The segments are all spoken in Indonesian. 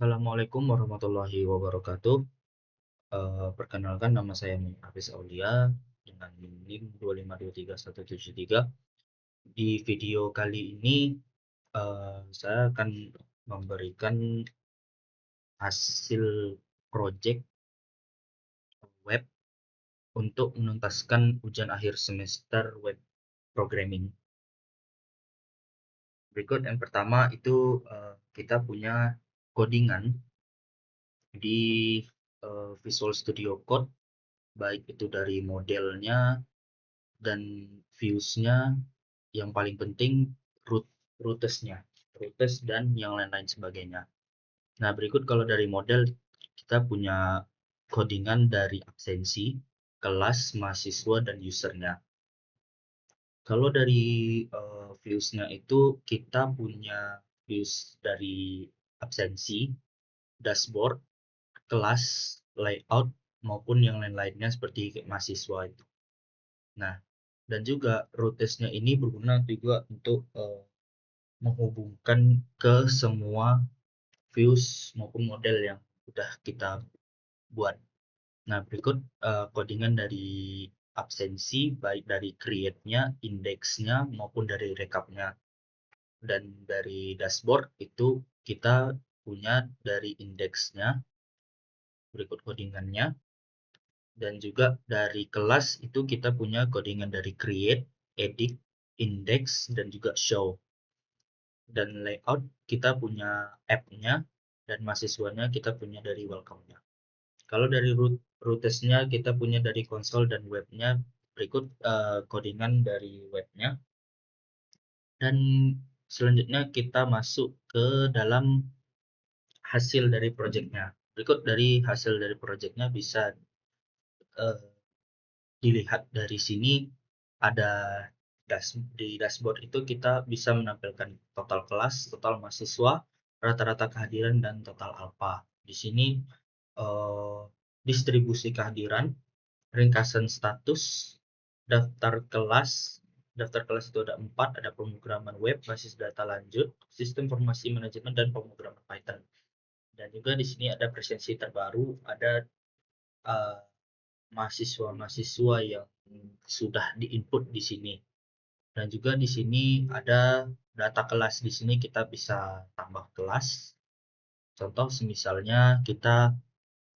Assalamualaikum warahmatullahi wabarakatuh. Perkenalkan nama saya Hafiz Aulia dengan NIM 2523173. Di video kali ini saya akan memberikan hasil project web untuk menuntaskan ujian akhir semester web programming. Berikut yang pertama itu kita punya codingan di Visual Studio Code, baik itu dari modelnya dan views-nya, yang paling penting rutes-nya, rutes dan yang lain-lain sebagainya. Nah, berikut kalau dari model kita punya codingan dari absensi, kelas, mahasiswa, dan usernya. Kalau dari views-nya itu kita punya views dari absensi, dashboard, kelas, layout, maupun yang lain-lainnya seperti mahasiswa itu. Nah, dan juga rutesnya ini berguna juga untuk menghubungkan ke semua views maupun model yang sudah kita buat. Nah, berikut codingan dari absensi, baik dari create-nya, index-nya, maupun dari rekapnya. Dan dari dashboard itu kita punya dari index-nya, berikut codingannya. Dan juga dari kelas itu kita punya codingan dari create, edit, index, dan juga show. Dan layout kita punya app-nya, dan mahasiswanya kita punya dari welcome-nya. Kalau dari rutesnya kita punya dari konsol dan webnya, berikut codingan dari webnya. Dan selanjutnya kita masuk ke dalam hasil dari projectnya. Berikut dari hasil dari projectnya bisa dilihat dari sini. Ada di dashboard itu kita bisa menampilkan total kelas, total mahasiswa, rata-rata kehadiran, dan total alpha. Di sini distribusi kehadiran, ringkasan status, daftar kelas. Daftar kelas itu ada 4, ada pemrograman web, basis data lanjut, sistem informasi manajemen, dan pemrograman Python. Dan juga di sini ada presensi terbaru, ada mahasiswa-mahasiswa yang sudah diinput di sini. Dan juga di sini ada data kelas. Di sini kita bisa tambah kelas. Contoh misalnya kita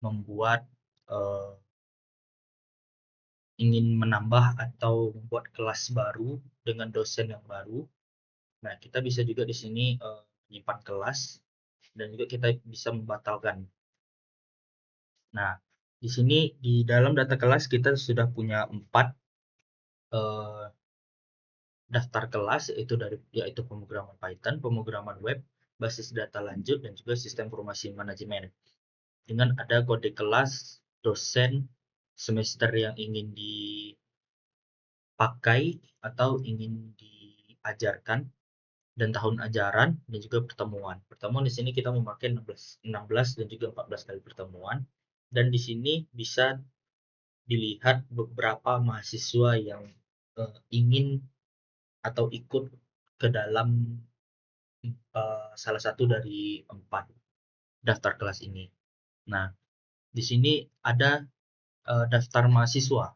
membuat ingin menambah atau membuat kelas baru dengan dosen yang baru. Nah, kita bisa juga di sini menyimpan kelas dan juga kita bisa membatalkan. Nah, di sini di dalam data kelas kita sudah punya 4 daftar kelas, yaitu pemrograman Python, pemrograman web, basis data lanjut, dan juga sistem informasi manajemen. Dengan ada kode kelas, dosen, semester yang ingin dipakai atau ingin diajarkan, dan tahun ajaran, dan juga pertemuan. Pertemuan di sini kita memakai 16 dan juga 14 kali pertemuan. Dan di sini bisa dilihat beberapa mahasiswa yang ingin atau ikut ke dalam salah satu dari 4 daftar kelas ini. Nah, di sini ada daftar mahasiswa.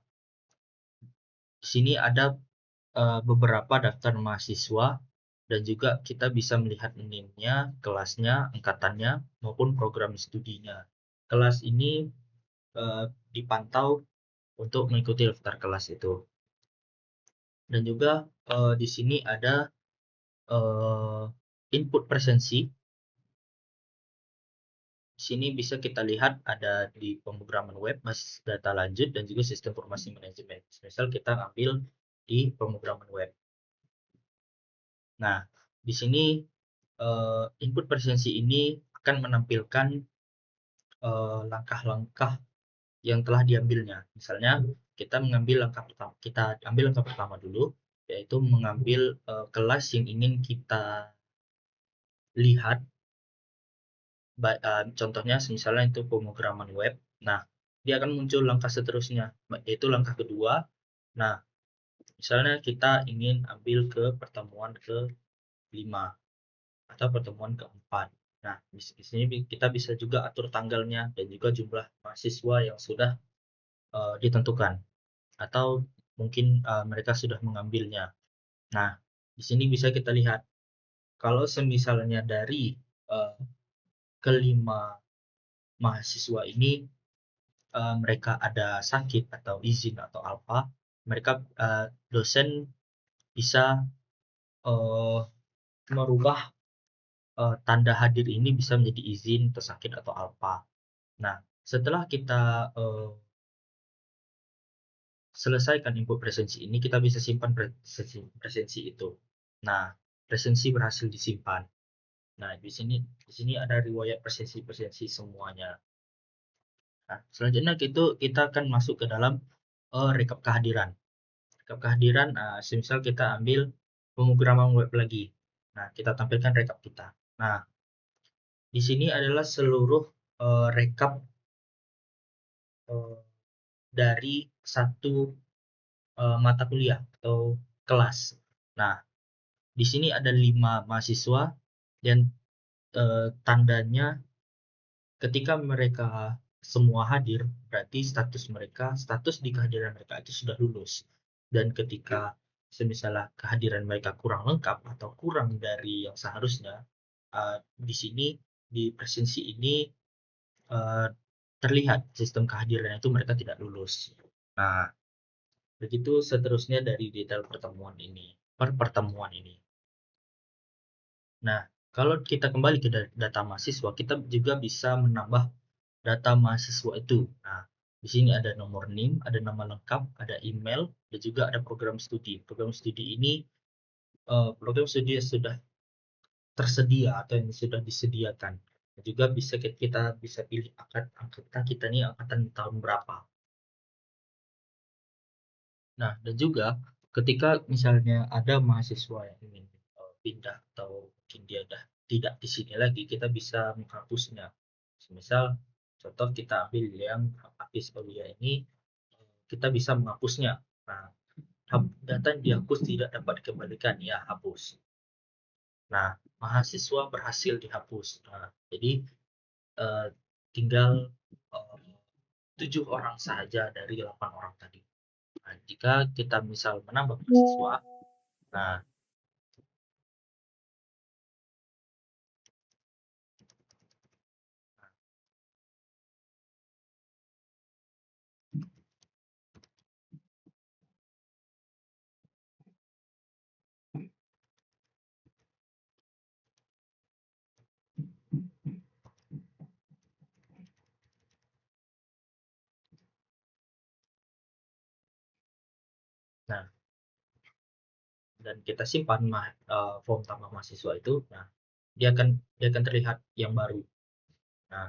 Di sini ada beberapa daftar mahasiswa dan juga kita bisa melihat NIM-nya, kelasnya, angkatannya, maupun program studinya. Kelas ini dipantau untuk mengikuti daftar kelas itu. Dan juga di sini ada input presensi. Di sini bisa kita lihat ada di pemrograman web, basis data lanjut, dan juga sistem informasi manajemen. Misal kita ambil di pemrograman web. Nah, di sini input presensi ini akan menampilkan langkah-langkah yang telah diambilnya. Misalnya kita ambil langkah pertama dulu, yaitu mengambil kelas yang ingin kita lihat. Contohnya misalnya itu pemrograman web. Nah, dia akan muncul langkah seterusnya, yaitu langkah kedua. Nah, misalnya kita ingin ambil ke pertemuan ke-5 atau pertemuan ke-4. Nah, di sini kita bisa juga atur tanggalnya dan juga jumlah mahasiswa yang sudah ditentukan atau mungkin mereka sudah mengambilnya. Nah, di sini bisa kita lihat kalau semisalnya dari kelima mahasiswa ini mereka ada sakit atau izin atau apa, mereka dosen bisa merubah tanda hadir ini bisa menjadi izin atau sakit atau apa. Nah, setelah kita selesaikan input presensi ini, kita bisa simpan presensi itu. Nah, presensi berhasil disimpan. Nah, di sini ada riwayat presensi semuanya. Nah, selanjutnya kita akan masuk ke dalam rekap kehadiran. Rekap kehadiran, semisal kita ambil pemrograman web lagi. Nah, kita tampilkan rekap kita. Nah, di sini adalah seluruh rekap dari satu mata kuliah atau kelas. Nah, di sini ada 5 mahasiswa dan tandanya ketika mereka semua hadir, berarti status di kehadiran mereka itu sudah lulus. Dan ketika semisalnya kehadiran mereka kurang lengkap atau kurang dari yang seharusnya, di sini di presensi ini terlihat sistem kehadiran itu mereka tidak lulus. Nah, begitu seterusnya dari detail pertemuan ini. Nah, kalau kita kembali ke data mahasiswa, kita juga bisa menambah data mahasiswa itu. Nah, di sini ada nomor NIM, ada nama lengkap, ada email, dan juga ada program studi. Program studi ini program studi yang sudah tersedia atau yang sudah disediakan. Dan juga kita bisa pilih angkatan kita nih angkatan tahun berapa. Nah, dan juga ketika misalnya ada mahasiswa yang ingin pindah atau mungkin dia tidak di sini lagi, kita bisa menghapusnya. Misal contoh kita ambil yang Hafiz Aulia ini, kita bisa menghapusnya. Nah, data yang dihapus tidak dapat dikembalikan, ya hapus. Nah, mahasiswa berhasil dihapus. Nah, jadi tinggal 7 orang saja dari 8 orang tadi. Nah, jika kita misal menambah mahasiswa, nah nah dan kita simpan form tambah mahasiswa itu, nah dia akan terlihat yang baru. Nah,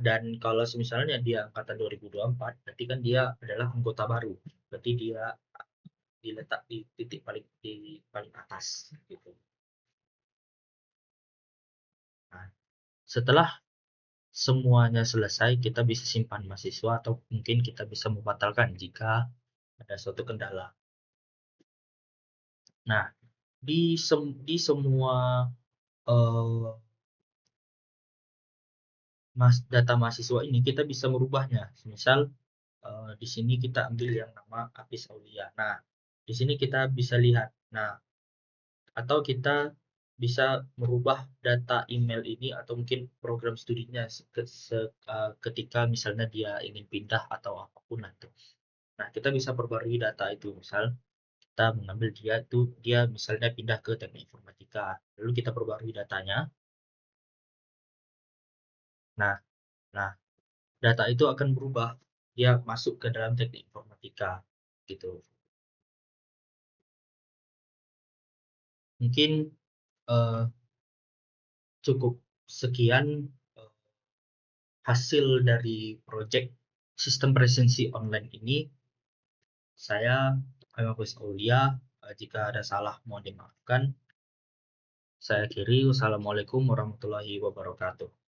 dan kalau misalnya dia angkatan 2024, berarti kan dia adalah anggota baru. Berarti dia diletak di titik paling atas gitu. Nah, setelah semuanya selesai, kita bisa simpan mahasiswa atau mungkin kita bisa membatalkan jika ada suatu kendala. Nah, di semua data mahasiswa ini kita bisa merubahnya. Misal di sini kita ambil yang nama Hafiz Aulia. Nah, di sini kita bisa lihat. Nah, atau kita bisa merubah data email ini atau mungkin program studinya ketika misalnya dia ingin pindah atau apapun itu. Nah, kita bisa perbarui data itu. Misal kita mengambil dia misalnya pindah ke teknik informatika. Lalu kita perbarui datanya. Nah, nah data itu akan berubah. Dia masuk ke dalam teknik informatika gitu. Mungkin cukup sekian hasil dari proyek sistem presensi online ini. Saya Hafiz Aulia, jika ada salah mohon dimaafkan. Saya akhiri. Wassalamualaikum warahmatullahi wabarakatuh.